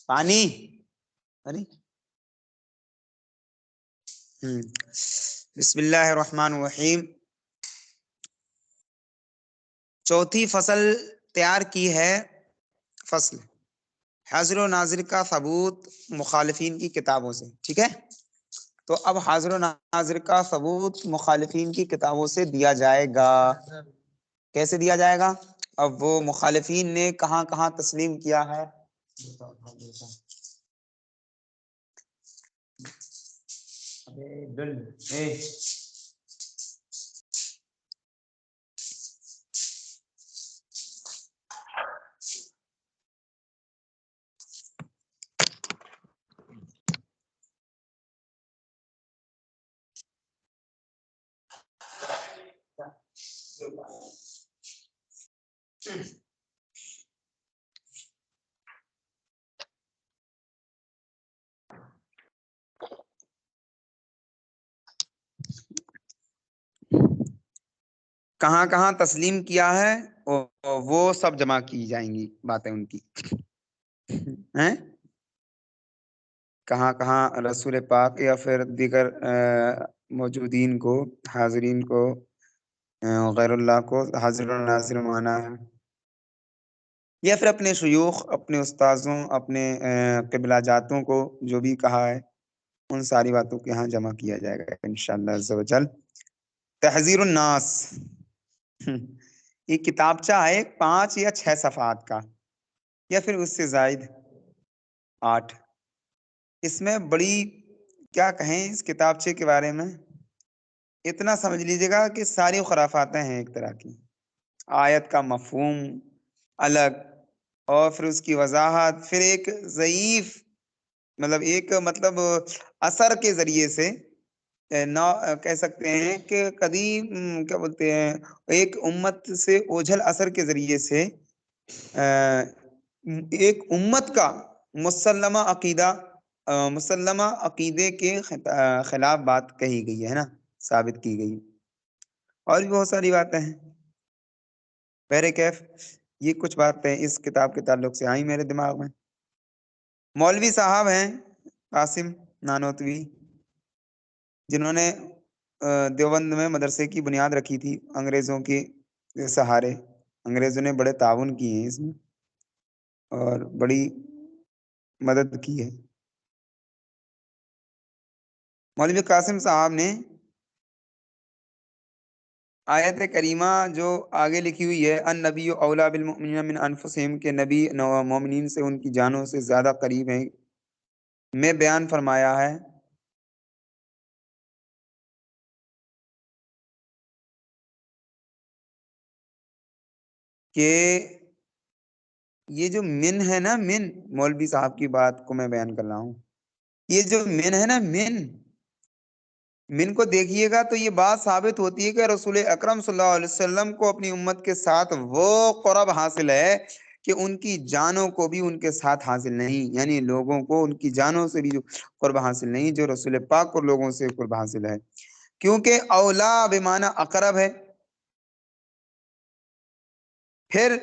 پانی بسم اللہ الرحمن الرحیم. چوتھی فصل تیار کی ہے. فصل حاضر و ناظر کا ثبوت مخالفین کی کتابوں سے. ٹھیک ہے، تو اب حاضر و ناظر کا ثبوت مخالفین کی کتابوں سے دیا جائے گا. کیسے دیا جائے گا؟ اب وہ مخالفین نے کہاں کہاں تسلیم کیا ہے. کہاں کہاں تسلیم کیا ہے وہ سب جمع کی جائیں گی باتیں ان کی. ہیں کہاں کہاں رسول پاک یا پھر دیگر موجودین کو، حاضرین کو، غیر اللہ کو حاضر و ناظر مانا ہے، یا پھر اپنے شیوخ، اپنے استاذوں، اپنے قبلہ جاتوں کو جو بھی کہا ہے ان ساری باتوں کو یہاں جمع کیا جائے گا انشاءاللہ عز و جل. تحذیر الناس یہ کتابچہ ہے 5 یا 6 صفحات کا، یا پھر اس سے زائد 8. اس میں بڑی کیا کہیں اس کتابچے کے بارے میں، اتنا سمجھ لیجیے گا کہ ساری خرافاتیں ہیں ایک طرح کی. آیت کا مفہوم الگ، اور پھر اس کی وضاحت، پھر ایک ضعیف مطلب اثر کے ذریعے سے کہہ سکتے ہیں کہ قدیم کیا بولتے ہیں، ایک امت سے اوجھل اثر کے ذریعے سے ایک امت کا مسلمہ عقیدے کے خلاف بات کہی گئی ہے نا، ثابت کی گئی. اور بھی بہت ساری باتیں ہیں. بہر کیف یہ کچھ باتیں اس کتاب کے تعلق سے آئیں میرے دماغ میں. مولوی صاحب ہیں قاسم نانوتوی، جنہوں نے دیوبند میں مدرسے کی بنیاد رکھی تھی انگریزوں کے سہارے. انگریزوں نے بڑے تعاون کیے ہیں اس میں اور بڑی مدد کی ہے. مولوی قاسم صاحب نے آیت کریمہ جو آگے لکھی ہوئی ہے النبی اولا بالمؤمنین من انفسہم، کے نبی مومنین سے ان کی جانوں سے زیادہ قریب ہیں، میں بیان فرمایا ہے کہ یہ جو من ہے نا، من مولوی صاحب کی بات کو میں بیان کر رہا ہوں، یہ جو من ہے نا، من کو دیکھیے گا تو یہ بات ثابت ہوتی ہے کہ رسول اکرم صلی اللہ علیہ وسلم کو اپنی امت کے ساتھ وہ قرب حاصل ہے کہ ان کی جانوں کو بھی ان کے ساتھ حاصل نہیں، یعنی لوگوں کو ان کی جانوں سے بھی جو قرب حاصل نہیں جو رسول پاک کو لوگوں سے قرب حاصل ہے، کیونکہ اولا بمعنی اقرب ہے. پھر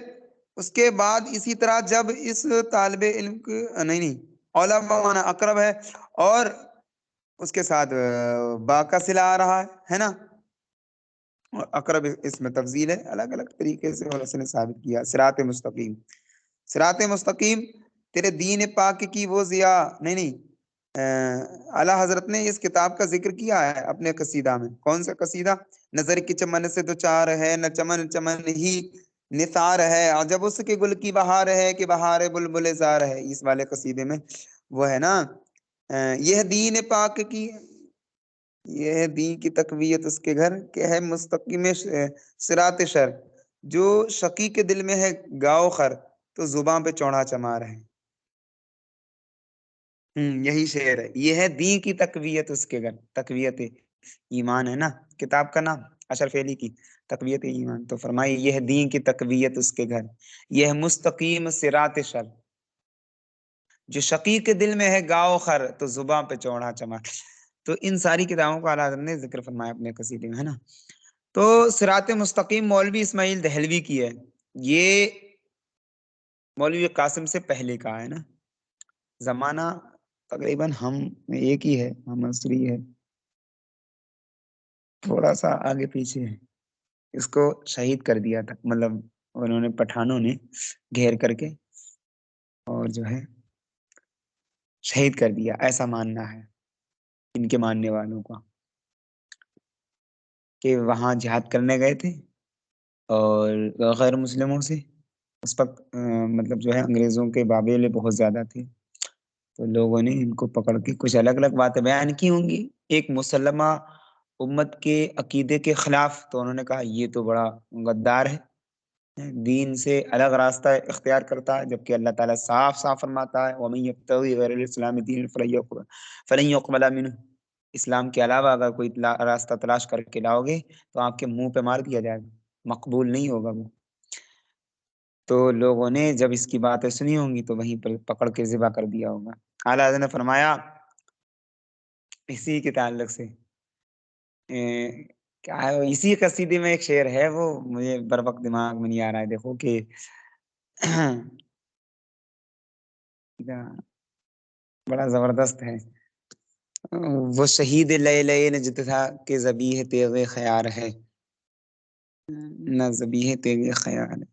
اس کے بعد اسی طرح جب اس طالب علم نہیں اولا بمعنی اقرب ہے، اور اس کے ساتھ با کا صلہ آ رہا ہے نا، اور اقرب اس میں تفضیل ہے. الگ الگ طریقے سے اور اس نے ثابت کیا. صراط مستقیم، صراط مستقیم تیرے دین پاک کی وہ ضیاء نہیں اعلیٰ حضرت نے اس کتاب کا ذکر کیا ہے اپنے قصیدہ میں. کون سا قصیدہ؟ نظر کی چمن سے دو چار ہے، نہ چمن چمن ہی نثار ہے، اور جب اس کے گل کی بہار ہے کہ بہار بلبل زار ہے. اس والے قصیدے میں وہ ہے نا یہ دین پاک کی، یہ ہے دین کی تقویت اس کے گھر کہ ہے مستقیم صراط شر، جو شقی کے دل میں ہے گاؤ خر تو زبان پہ چوڑا چمار ہے. یہی شعر ہے، یہ ہے دین کی تقویت اس کے گھر. تقویت ایمان ہے نا کتاب کا نام، اشرف علی کی تقویت ایمان. تو فرمائی یہ ہے دین کی تقویت اس کے گھر، یہ ہے مستقیم صراط شر، جو شقی کے دل میں ہے گاؤ خر تو زبان پہ چوڑا چمار. تو ان ساری کتابوں کو اعلیٰ حضرت نے ذکر فرمایا اپنے قصیدے میں ہے نا. تو صراط مستقیم مولوی اسماعیل دہلوی کی ہے، یہ مولوی قاسم سے پہلے کا ہے نا. زمانہ تقریباً ہم ایک ہی ہے، ہم عصری ہے، تھوڑا سا آگے پیچھے ہے. اس کو شہید کر دیا تھا، مطلب انہوں نے پٹھانوں نے گھیر کر کے اور جو ہے شہید کر دیا، ایسا ماننا ہے ان کے ماننے والوں کا، کہ وہاں جہاد کرنے گئے تھے اور غیر مسلموں سے اس وقت مطلب جو ہے انگریزوں کے بابیلے بہت زیادہ تھے، تو لوگوں نے ان کو پکڑ کے کچھ الگ الگ باتیں بیان کی ہوں گی ایک مسلمہ امت کے عقیدے کے خلاف. تو انہوں نے کہا یہ تو بڑا غدار ہے، دین سے الگ راستہ اختیار کرتا ہے، جبکہ اللہ تعالیٰ صاف صاف فرماتا ہے وَمَن يَبْتَغِ غَيْرَ الْإِسْلَامِ دِينًا فَلَن يُقْبَلَ مِنْهُ. اسلام کے علاوہ اگر کوئی راستہ تلاش کر کے لاؤ گے تو آپ کے منہ پہ مار دیا جائے گا، مقبول نہیں ہوگا وہ. تو لوگوں نے جب اس کی باتیں سنی ہوں گی تو وہیں پر پکڑ کے ذبح کر دیا ہوگا. اعلیٰ حضرت نے فرمایا اسی کے تعلق سے کیا ہے، اسی قصیدے میں ایک شعر ہے، وہ مجھے بر وقت دماغ میں نہیں آ رہا ہے، دیکھو کہ بڑا زبردست ہے. وہ شہید لے نجد تھا کہ ذبیح تیغ خیار ہے، نہ ذبیح تیغ خیار ہے،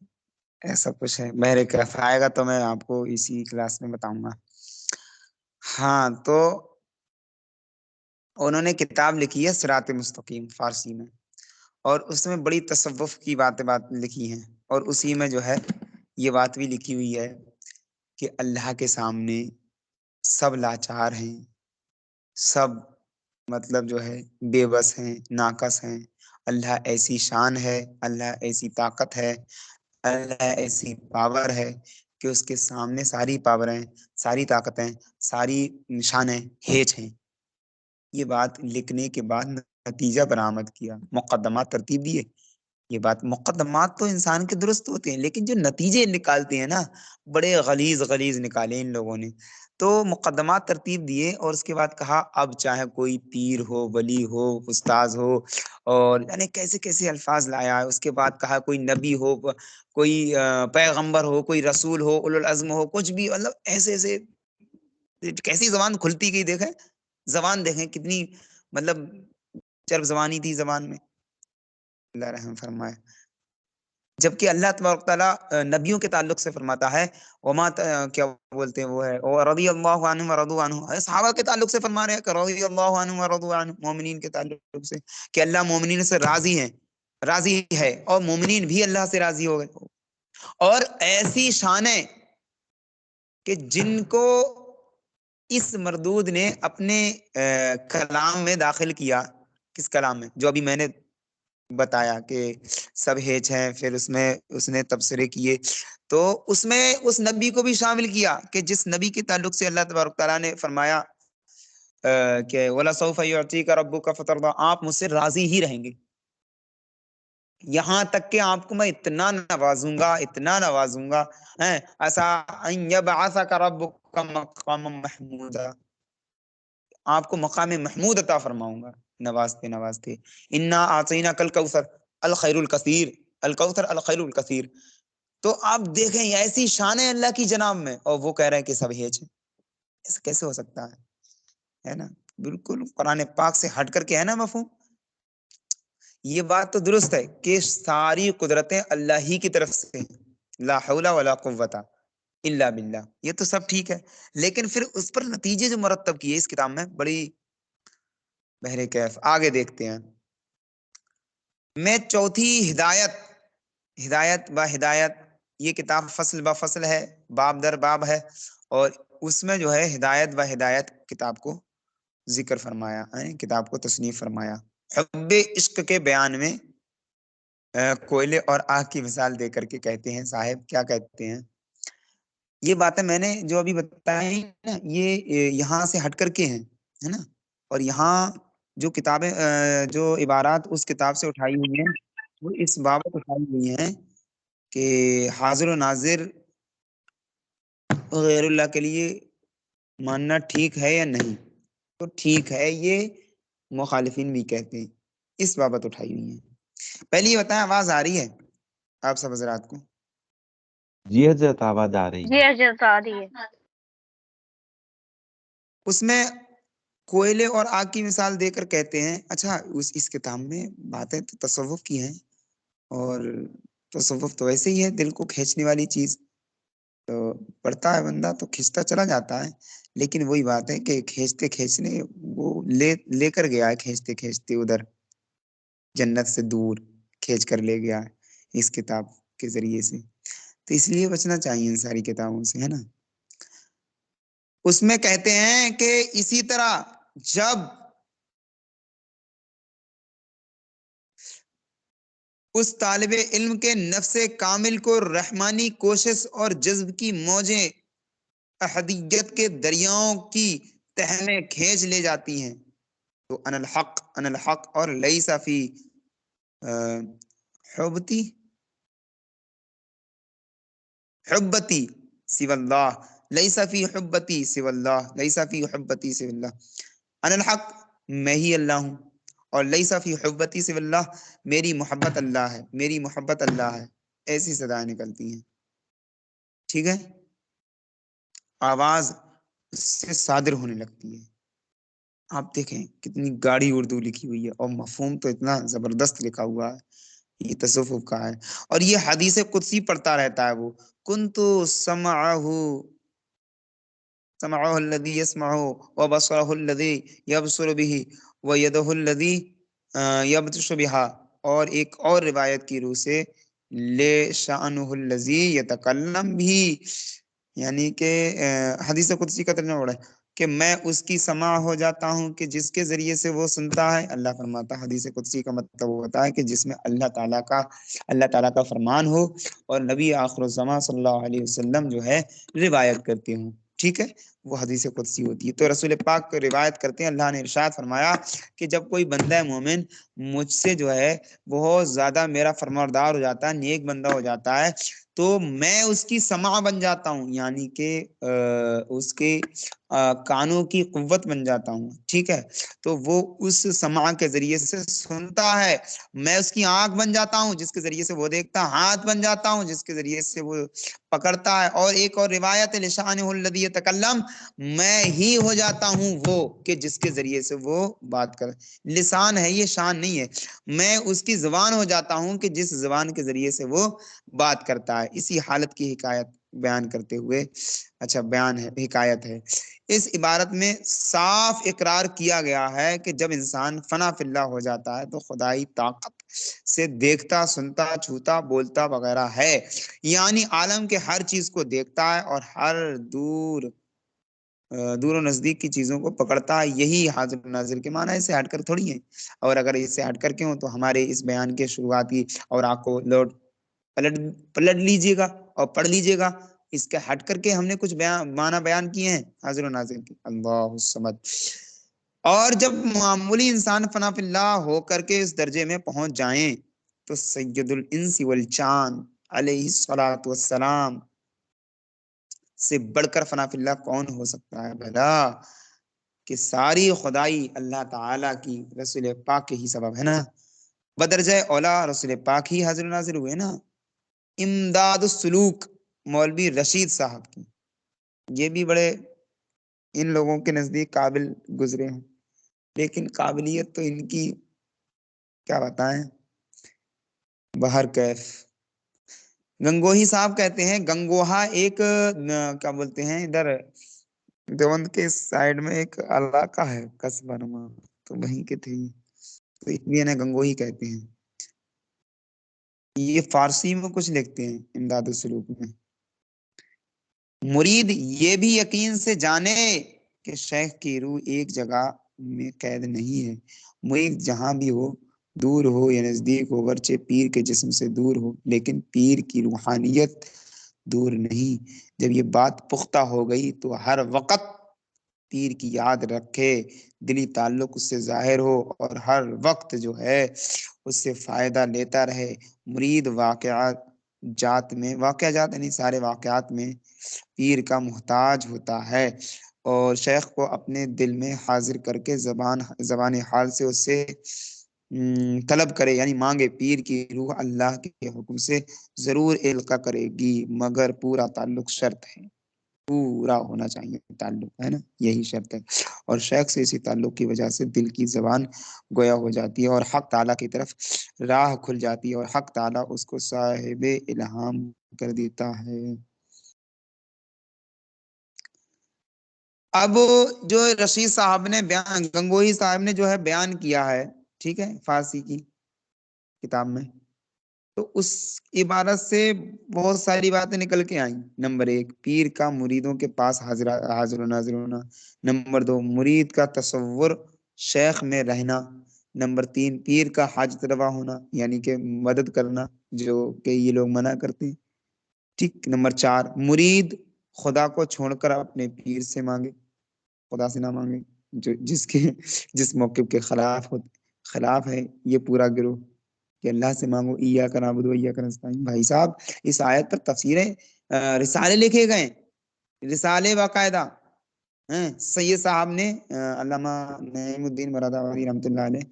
ایسا کچھ ہے. بہر کیف آئے گا تو میں آپ کو اسی کلاس میں بتاؤں گا. ہاں، تو انہوں نے کتاب لکھی ہے صراط مستقیم فارسی میں، اور اس میں بڑی تصوف کی بات لکھی ہیں، اور اسی میں جو ہے یہ بات بھی لکھی ہوئی ہے کہ اللہ کے سامنے سب لاچار ہیں، سب مطلب جو ہے بے بس ہیں، ناقص ہیں. اللہ ایسی شان ہے، اللہ ایسی طاقت ہے، اللہ ایسی پاور ہے کہ اس کے سامنے ساری پاوریں، ساری طاقتیں، ساری نشانیں ہیچ ہیں. یہ بات لکھنے کے بعد نتیجہ برآمد کیا، مقدمات ترتیب دیے. یہ بات مقدمات تو انسان کے درست ہوتے ہیں، لیکن جو نتیجے نکالتے ہیں نا بڑے غلیظ غلیظ نکالے ان لوگوں نے. تو مقدمات ترتیب دیے اور اس کے بعد کہا اب چاہے کوئی پیر ہو، ولی ہو، استاذ ہو، اور یعنی کیسے کیسے الفاظ لایا ہے. اس کے بعد کہا کوئی نبی ہو، کوئی پیغمبر ہو، کوئی رسول ہو، اولو العزم ہو، کچھ بھی، مطلب ایسے ایسے کیسی زبان کھلتی گئی. دیکھیں زبان، دیکھیں کتنی مطلب چرب زبانی تھی زبان میں. اللہ رحم فرمائے. جبکہ اللہ تبارک تعالیٰ نبیوں کے تعلق سے فرماتا ہے وما کیا بولتے ہیں وہ ہے رضی اللہ عنہم ورضوا عنہ. صحابہ کے تعلق سے فرما رہے ہیں کہ رضی اللہ عنہم ورضوا عنہ، مومنین کے تعلق سے کہ اللہ مومنین سے راضی ہیں، راضی ہے، اور مومنین بھی اللہ سے راضی ہو گئے. اور ایسی شانیں کہ جن کو اس مردود نے اپنے کلام میں داخل کیا. کس کلام میں؟ جو ابھی میں نے بتایا کہ سب ہیچ ہیں، پھر اس نے تبصرے کیے، تو اس میں اس نبی کو بھی شامل کیا کہ جس نبی کے تعلق سے اللہ تبارک تعالیٰ نے فرمایا کہ وَلَسَوْفَ يُعْطِيكَ رَبُّكَ فَتَرْضَىٰ، آپ مجھ سے راضی ہی رہیں گے، یہاں تک کہ آپ کو میں اتنا نوازوں گا، اتنا نوازوں گا. عَسَىٰ أَن يَبْعَثَكَ رَبُّكَ مَقَامًا مَحْمُودًا، آپ کو مقام محمود عطا فرماؤں گا نوازتے نوازتے. انا اعطیناک الکوثر الخیر الکثیر، الکوثر الخیر الکثیر. تو آپ دیکھیں ایسی شان ہے اللہ کی جناب میں، اور وہ کہہ رہے ہیں کہ سب ہیچ ہے. ایسا کیسے ہو سکتا ہے نا؟ بالکل قرآن پاک سے ہٹ کر کے ہے نا مفہوم. یہ بات تو درست ہے کہ ساری قدرتیں اللہ ہی کی طرف سے، لا حول ولا قوت الا باللہ، یہ تو سب ٹھیک ہے، لیکن پھر اس پر نتیجے جو مرتب کیے اس کتاب میں بڑی بہر کیف. آگے دیکھتے ہیں. میں چوتھی ہدایت با ہدایت، یہ کتاب فصل با فصل ہے، باب در باب ہے، اور اس میں جو ہے ہدایت با ہدایت کتاب کو ذکر فرمایا ہے، کتاب کو تصنیف فرمایا. حب عشق کے بیان میں کوئلے اور آگ کی مثال دے کر کے کہتے ہیں صاحب، کیا کہتے ہیں، یہ باتیں میں نے جو ابھی بتائی نا یہ یہاں سے ہٹ کر کے ہیں، ہے نا. اور یہاں جو کتابیں جو عبارات اس کتاب سے اٹھائی ہوئی ہیں وہ اس بابت اٹھائی ہوئی ہیں کہ حاضر و ناظر غیر اللہ کے لیے ماننا ٹھیک ہے یا نہیں. تو ٹھیک ہے یہ مخالفین بھی کہتے ہیں، اس بابت اٹھائی ہوئی ہیں. پہلے یہ بتائیں آواز آ رہی ہے آپ سب حضرات کو؟ جی حضرت آواز آ رہی ہے. جی حضرت آ رہی ہے. اس میں کوئلے اور آگ کی مثال دے کر کہتے ہیں اچھا اس کتاب میں باتیں تو تصوف کی ہیں، اور تصوف تو ویسے ہی ہے دل کو کھینچنے والی چیز، تو پڑھتا ہے بندہ تو کھینچتا چلا جاتا ہے، لیکن وہی بات ہے کہ کھینچتے کھینچنے وہ لے کر گیا ہے، کھینچتے کھینچتے ادھر جنت سے دور کھینچ کر لے گیا ہے اس کتاب کے ذریعے سے۔ تو اس لیے بچنا چاہیے ان ساری کتابوں سے، ہے نا۔ اس میں کہتے ہیں کہ اسی طرح جب اس طالب علم کے نفس کامل کو رحمانی کوشش اور جذب کی موجیں احدیت کے دریاؤں کی تہ میں کھینچ لے جاتی ہیں، تو ان الحق اور لیس فی حبتی سوی اللہ، لیس فی حبتی سوی اللہ، لیس فی حبتی سوی اللہ، ان الحق میں ہی اللہ ہوں، اور لیس فی حبتی سوی اللہ میری محبت اللہ ہے، میری محبت اللہ ہے، ایسی صدایں نکلتی ہیں، ٹھیک ہے، آواز اس سے صادر ہونے لگتی ہے۔ آپ دیکھیں کتنی گاڑی اردو لکھی ہوئی ہے، اور مفہوم تو اتنا زبردست لکھا ہوا ہے، یہ تصوف کا ہے، اور یہ حدیث قدسی پڑھتا رہتا ہے وہ، کنتو سمعه الذي يسمعه وبصره الذي يبصر به ويده الذي يبطش بها، اور ایک اور روایت کی روح سے لے شأنہ الذی یتکلم بھی، یعنی کہ حدیث قدسی کا ترجمہ بڑا ہے کہ میں اس کی سماع ہو جاتا ہوں کہ جس کے ذریعے سے وہ سنتا ہے۔ اللہ فرماتا ہے حدیث قدسی کا مطلب ہوتا ہے کہ جس میں اللہ تعالیٰ کا فرمان ہو اور نبی آخر الزمان صلی اللہ علیہ وسلم جو ہے روایت کرتے ہوں، ٹھیک ہے، وہ حدیث قدسی ہوتی ہے۔ تو رسول پاک کو روایت کرتے ہیں، اللہ نے ارشاد فرمایا کہ جب کوئی بندہ مومن مجھ سے جو ہے بہت زیادہ میرا فرمانبردار ہو جاتا ہے، نیک بندہ ہو جاتا ہے، تو میں اس کی سماع بن جاتا ہوں، یعنی کہ اس کے کانوں کی قوت بن جاتا ہوں، ٹھیک ہے، تو وہ اس سماع کے ذریعے سے سنتا ہے، میں اس کی آنکھ بن جاتا ہوں جس کے ذریعے سے وہ دیکھتا، ہاتھ بن جاتا ہوں جس کے ذریعے سے وہ پکڑتا ہے، اور ایک اور روایت لشانہ الذی یتکلم، میں ہی ہو جاتا ہوں وہ کہ جس کے ذریعے سے وہ بات کر، لسان ہے یہ شان نہیں ہے، میں اس کی زبان ہو جاتا ہوں کہ جس زبان کے ذریعے سے وہ بات کرتا ہے۔ اسی حالت کی حکایت بیان کرتے ہوئے بیان ہے، حکایت ہے، اس عبارت میں صاف اقرار کیا گیا ہے کہ جب انسان فنا فی اللہ ہو جاتا ہے تو خدائی طاقت سے دیکھتا، سنتا، چھوتا، بولتا وغیرہ ہے، یعنی عالم کے ہر چیز کو دیکھتا ہے اور ہر دور و نزدیک کی چیزوں کو پکڑتا ہے، یہی حاضر ناظر کے معنی، اسے ہٹ کر تھوڑی ہیں، اور اگر اس سے ہٹ کر کے ہوں تو ہمارے اس بیان کے شروعاتی اور آپ کو پلٹ لیجئے گا اور پڑھ لیجئے گا، اس کے ہٹ کر کے ہم نے کچھ معنی بیان کیے ہیں حاضر و ناظر کی، اللہ الصمد۔ اور جب معمولی انسان فنا فی اللہ ہو کر کے اس درجے میں پہنچ جائیں تو سید الانس والجان علیہ الصلوۃ والسلام سے بڑھ کر فنا فی اللہ کون ہو سکتا ہے بھلا، کہ ساری خدائی اللہ تعالیٰ کی رسول پاک کے ہی سبب ہے نا، بدرجہ اولا رسول پاک ہی حاضر ناظر ہوئے نا۔ امداد السلوک مولوی رشید صاحب کی، یہ بھی بڑے ان لوگوں کے نزدیک قابل گزرے ہیں، لیکن قابلیت تو ان کی کیا بتائیں، بہر کیف۔ گنگوہی صاحب کہتے ہیں، گنگوہا ایک کیا بولتے ہیں ادھر دیوبند کے سائڈ میں ایک علاقہ ہے قصبہ نما، تو وہیں کے تھے، تو اس لیے انہیں گنگوہی کہتے ہیں۔ یہ فارسی میں کچھ لکھتے ہیں امداد السلوک میں، مرید یہ بھی یقین سے جانے کہ شیخ کی روح ایک جگہ میں قید نہیں ہے، مرید جہاں بھی ہو، دور ہو یا نزدیک ہو، گرچہ پیر کے جسم سے دور ہو لیکن پیر کی روحانیت دور نہیں۔ جب یہ بات پختہ ہو گئی تو ہر وقت پیر کی یاد رکھے، دلی تعلق اس سے ظاہر ہو اور ہر وقت جو ہے اس سے فائدہ لیتا رہے۔ مرید واقعات یعنی سارے واقعات میں پیر کا محتاج ہوتا ہے، اور شیخ کو اپنے دل میں حاضر کر کے زبان حال سے اس سے طلب کرے، یعنی مانگے۔ پیر کی روح اللہ کے حکم سے ضرور القا کرے گی، مگر پورا تعلق شرط ہے۔ پورا ہونا چاہیے تعلق، ہے نا، یہی شرط ہے۔ اور شیخ سے اسی تعلق کی وجہ سے دل کی زبان گویا ہو جاتی ہے اور حق تعالیٰ کی طرف راہ کھل جاتی ہے، اور حق تعالیٰ اس کو صاحب الہام کر دیتا ہے۔ اب جو رشید صاحب نے بیان، گنگوہی صاحب نے جو ہے بیان کیا ہے، ٹھیک ہے، فارسی کی کتاب میں، تو اس عبارت سے بہت ساری باتیں نکل کے آئیں۔ نمبر 1، پیر کا مریدوں کے پاس حاضر و ناظر ہونا۔ نمبر 2، مرید کا تصور شیخ میں رہنا۔ نمبر 3، پیر کا حاجت روا ہونا، یعنی کہ مدد کرنا، جو کہ یہ لوگ منع کرتے ہیں، ٹھیک۔ نمبر 4، مرید خدا کو چھوڑ کر اپنے پیر سے مانگے، خدا سے نہ مانگے، جو جس موقف کے خلاف ہے یہ پورا گروہ، کہ اللہ سے مانگو، ایاک نعبد و ایاک نستعین۔ بھائی صاحب، اس آیت پر تفسیریں رسالے لکھے گئے، رسالے باقاعدہ ہیں۔ سید صاحب نے، علامہ نعیم الدین مرادآبادی رحمۃ اللہ علیہ،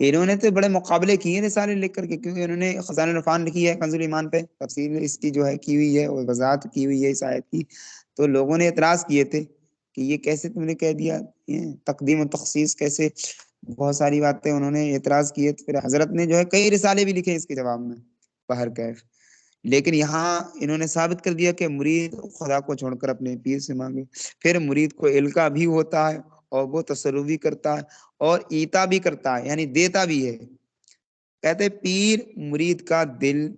انہوں نے تو بڑے مقابلے کیے رسالے لکھ کر کے، کیونکہ انہوں نے خزانہ العرفان لکھی ہے، کنز الایمان پہ تفسیر اس کی جو ہے کی ہوئی ہے، اور وضاحت کی ہوئی ہے اس آیت کی۔ تو لوگوں نے اعتراض کیے تھے کہ یہ کیسے تم نے کہہ دیا، تقدیم و تخصیص کیسے، بہت ساری باتیں انہوں نے اعتراض کیے۔ پھر حضرت نے جو ہے کئی رسالے بھی لکھے اس کے جواب میں، بہر کیف، لیکن یہاں انہوں نے ثابت کر دیا کہ مرید خدا کو چھوڑ کر اپنے پیر سے مانگے۔ پھر مرید کو القا بھی ہوتا ہے، اور وہ تصرف بھی کرتا ہے، اور ایتا بھی کرتا ہے، یعنی دیتا بھی ہے۔ کہتے پیر مرید کا دل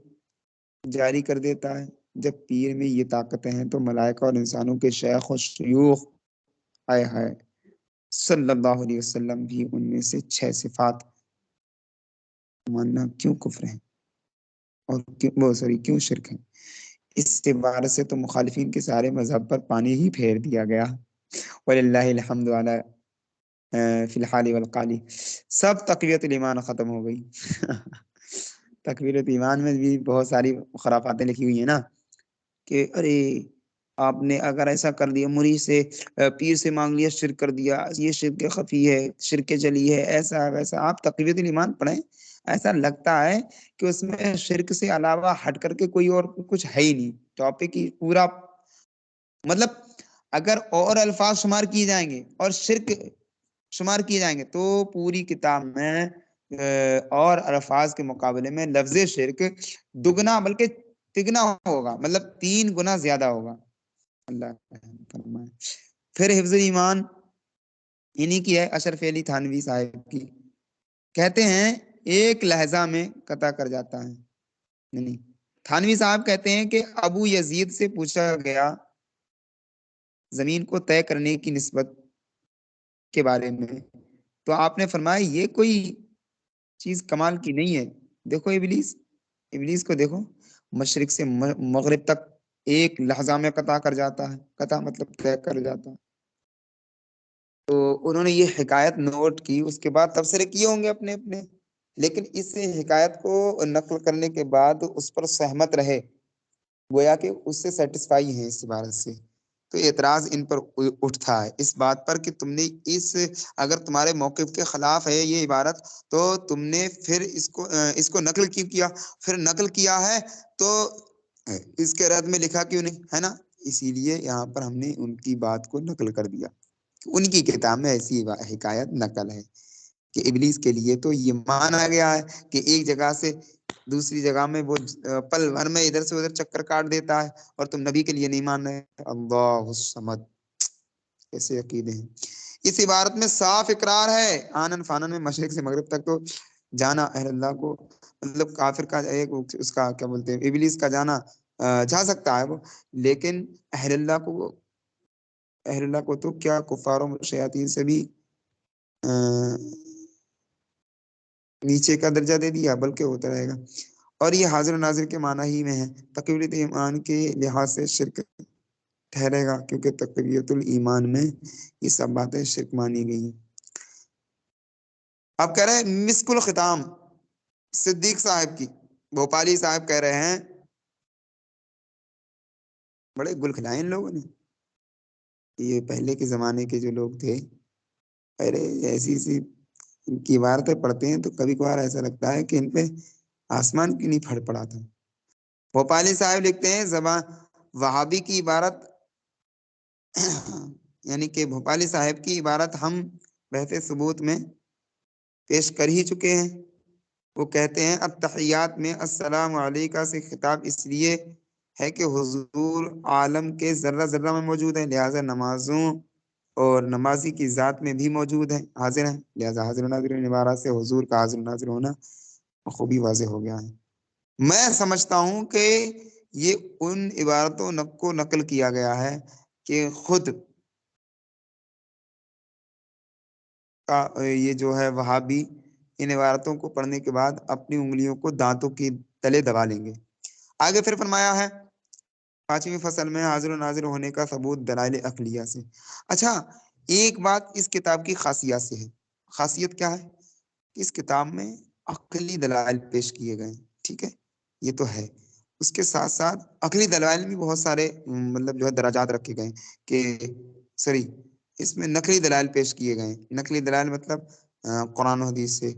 جاری کر دیتا ہے۔ جب پیر میں یہ طاقتیں ہیں تو ملائکہ اور انسانوں کے شیخ و شیوخ آئے ہیں صلی اللہ علیہ وسلم بھی ان میں سے 6 صفات ماننا کیوں کفر ہے، اور کیوں شرک ہے؟ اس عبارت سے تو مخالفین کے سارے مذہب پر پانی ہی پھیر دیا گیا۔ وَلِلَّهِ الْحَمْدُ عَلَى فِي الْحَالِ وَالْقَالِ۔ سب تقویت الایمان ختم ہو گئی۔ تقویت ایمان میں بھی بہت ساری خرافاتیں لکھی ہوئی ہیں نا، کہ ارے آپ نے اگر ایسا کر دیا، مرید سے پیر سے مانگ لیا، شرک کر دیا، یہ شرک خفی ہے، شرک جلی ہے، ایسا ویسا۔ آپ تقویت الایمان پڑھیں، ایسا لگتا ہے کہ اس میں شرک سے علاوہ ہٹ کر کے کوئی اور کچھ ہے ہی نہیں۔ ٹاپک ہی پورا، مطلب اگر اور الفاظ شمار کیے جائیں گے اور شرک شمار کیے جائیں گے تو پوری کتاب میں اور الفاظ کے مقابلے میں لفظ شرک دگنا بلکہ تگنا ہوگا، مطلب 3 گنا زیادہ ہوگا۔ اللہ فرمائے۔ پھر حفظ ایمان انہی کی ہے، اشرف علی تھانوی صاحب کی، کہتے ہیں ایک لہجہ میں قطع کر جاتا ہے۔ نہیں، تھانوی صاحب کہتے ہیں کہ ابو یزید سے پوچھا گیا زمین کو طے کرنے کی نسبت کے بارے میں، تو آپ نے فرمایا یہ کوئی چیز کمال کی نہیں ہے۔ دیکھو ابلیس کو دیکھو، مشرق سے مغرب تک ایک لحظہ میں قطع کر جاتا ہے، قطع مطلب طے کر جاتا ہے۔ تو انہوں نے یہ حکایت نوٹ کی، اس کے بعد تبصرے کیے ہوں گے اپنے اپنے، لیکن اس حکایت کو نقل کرنے کے بعد اس پر سہمت رہے، گویا کہ اس سے سیٹسفائی ہیں اس عبارت سے۔ تو اعتراض ان پر اٹھتا ہے اس بات پر کہ تم نے اگر تمہارے موقف کے خلاف ہے یہ عبارت، تو تم نے پھر اس کو نقل کیوں کیا؟ پھر نقل کیا ہے تو اس کے رد میں لکھا کیوں نہیں، ہے نا؟ اسی لیے یہاں پر ہم نے ان کی بات کو نقل کر دیا۔ ان کی کتاب میں ایسی حکایت نقل ہے کہ ابلیس کے لیے تو یہ مانا گیا ہے کہ ایک جگہ سے دوسری جگہ میں وہ پل بھر میں ادھر سے ادھر چکر کاٹ دیتا ہے، اور تم نبی کے لیے نہیں مان رہے۔ اللہ الصمد، کیسے عقیدے ہیں! اس عبارت میں صاف اقرار ہے آنن فانن میں مشرق سے مغرب تک تو جانا اہل اللہ کو، مطلب کافر کا ایک اس کا کیا بولتے ہیں، ابلیس کا جانا جا سکتا ہے وہ، لیکن اہل اللہ کو تو کیا کفار و شیاطین سے بھی نیچے کا درجہ دے دیا، بلکہ ہوتا رہے گا۔ اور یہ حاضر و ناظر کے معنی ہی میں ہے، تقویت ایمان کے لحاظ سے شرک ٹھہرے گا، کیونکہ تقویت الایمان میں یہ سب باتیں شرک مانی گئی ہیں۔ اب کہہ رہے ہیں مسک الختام صدیق صاحب کی، بھوپالی صاحب کہہ رہے ہیں، بڑے گل کھلائے ان لوگوں نے، یہ پہلے کے زمانے کے جو لوگ تھے، ارے ایسی ان کی عبارتیں پڑھتے ہیں تو کبھی کبھار ایسا لگتا ہے کہ ان پہ آسمان کیوں نہیں پھٹ پڑا تھا۔ بھوپالی صاحب لکھتے ہیں وہابی کی عبارت یعنی کہ بھوپالی صاحب کی عبارت ہم بحث ثبوت میں پیش کر ہی چکے ہیں. وہ کہتے ہیں التحیات میں السلام علیکہ سے خطاب اس لیے ہے کہ حضور عالم کے ذرہ ذرہ میں موجود ہے، لہٰذا نمازوں اور نمازی کی ذات میں بھی موجود ہے، حاضر ہیں، لہٰذا حاضر و ناظر عبارت سے حضور کا حاضر و ناظر ہونا خوبی واضح ہو گیا ہے. میں سمجھتا ہوں کہ یہ ان عبارتوں کو نقل کیا گیا ہے کہ خود یہ جو ہے وہابی ان عبارتوں کو پڑھنے کے بعد اپنی انگلیوں کو دانتوں کی تلے دبا لیں گے. آگے پھر فرمایا ہے 5ویں فصل میں حاضر و ناظر ہونے کا ثبوت دلائل عقلیہ سے. اچھا، ایک بات اس کتاب کی خاصیت سے ہے. خاصیت کیا ہے؟ اس کتاب میں عقلی دلائل پیش کیے گئے. ٹھیک ہے، یہ تو ہے. اس کے ساتھ ساتھ عقلی دلائل میں بہت سارے مطلب جو ہے درجات رکھے گئے کہ سوری اس میں نقلی دلائل پیش کیے گئے. نقلی دلائل مطلب قرآن و حدیث سے.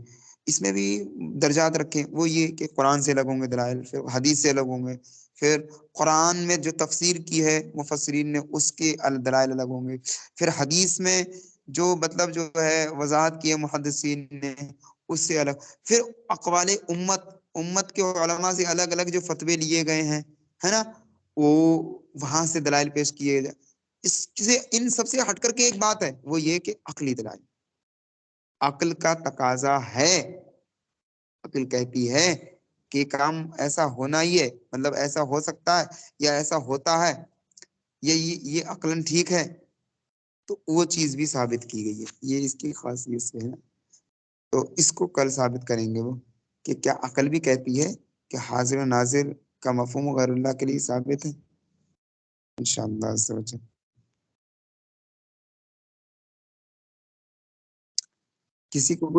اس میں بھی درجات رکھے، وہ یہ کہ قرآن سے الگ ہوں گے دلائل، پھر حدیث سے الگ ہوں گے، پھر قرآن میں جو تفسیر کی ہے مفسرین نے اس کے دلائل الگ ہوں گے، پھر حدیث میں جو مطلب جو ہے وضاحت کی ہے محدثین نے اس سے الگ، پھر اقوال امت کے علماء سے الگ الگ جو فتوے لیے گئے ہیں، ہے نا، وہ وہاں سے دلائل پیش کیے جائے. ان سب سے ہٹ کر کے ایک بات ہے، وہ یہ کہ عقلی دلائل. عقل کا تقاضا ہے، عقل کہتی ہے کہ کام ایسا ہونا ہی ہے، مطلب ایسا ہو سکتا ہے یا ایسا ہوتا ہے، یہ عقلاً ٹھیک ہے، تو وہ چیز بھی ثابت کی گئی ہے. یہ اس کی خاصیت سے ہے. تو اس کو کل ثابت کریں گے وہ کہ کیا عقل بھی کہتی ہے کہ حاضر و ناظر کا مفہوم غیر اللہ کے لیے ثابت ہے. انشاءاللہ عز و جل. کسی کو